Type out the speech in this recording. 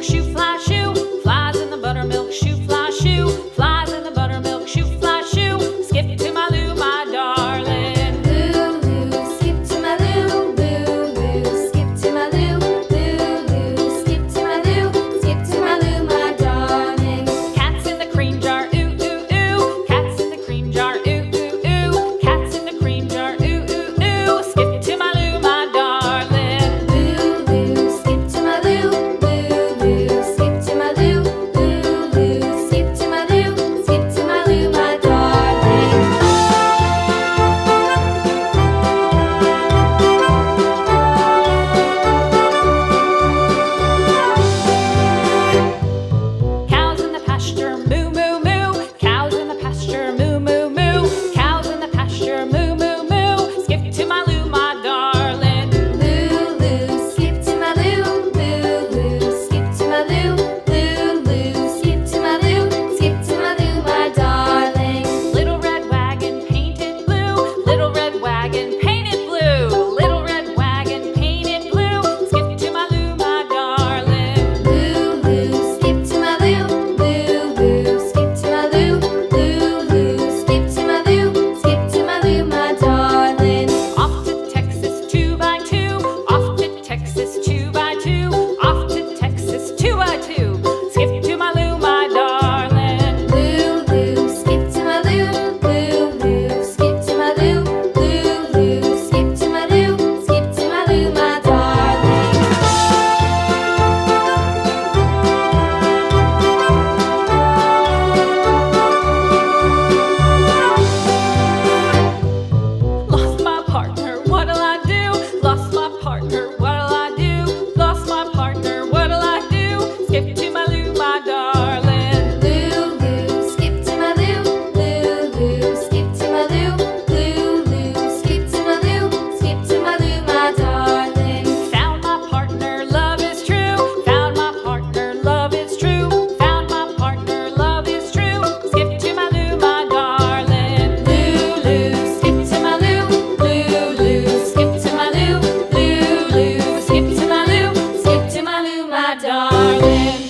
buttermilk shoe, fly shoe. Flies in the buttermilk shoe, fly shoe. Flies in the buttermilk shoe, fly shoe. Skip to my Lou, my darling. Lulu, skip to my Lou, Lulu, skip to my Lou, Lulu, skip to my Lou, skip to my Lou, my darling. Cats in the cream jar, ooh, ooh, ooh. Cats in the cream jar, ooh, ooh, ooh. Cats in the cream jar, ooh, ooh, ooh. Skip to my Lou, my darling. Lulu, skip to my Lou, Lulu, skip to my Lou, Lulu, skip to my Lou, skip to my Lou, my darling. Cows in the pasture, moo, moo, moo. Cows in the pasture, moo, moo, moo. Cows in the pasture, moo, moo, moo. Skip to my Lou, my darling. Lulu, skip to my Lou, Lulu, skip to my Lou, Lulu, skip to my Lou, skip to my Lou, my darling. Little red wagon painted blue. Little red wagon painted blue. Little red wagon painted blue. Skip to my Lou, my darling. Lulu, skip to my Lou, Lulu, skip to my Lou, Lulu, skip to my Lou, skip to my Lou, my darling. Off to Texas 2x2. Off to Texas 2x2. Off to Texas 2x2. Skip to my Lou, my darling. Lulu, skip to my Lou, Lulu, skip to my Lou, Lulu, skip to my Lou, skip to my Lou, my darling. Lost my partner, what'll I do? Lost my partner, what'll I do? Lost my partner, what'll I do? Skip to my Lou, my darling. Lulu, skip to my Lou, Lulu, skip to my Lou, Lulu, skip to my Lou, skip to my Lou, my darling. Found my partner, love is true. Found my partner, love is true. Found my partner, love is true. Skip to my Lou, my darling. Lulu, skip to my Lou, Lulu, skip to my Lou, Lulu, skip to my Lou, skip to my Lou, my darling.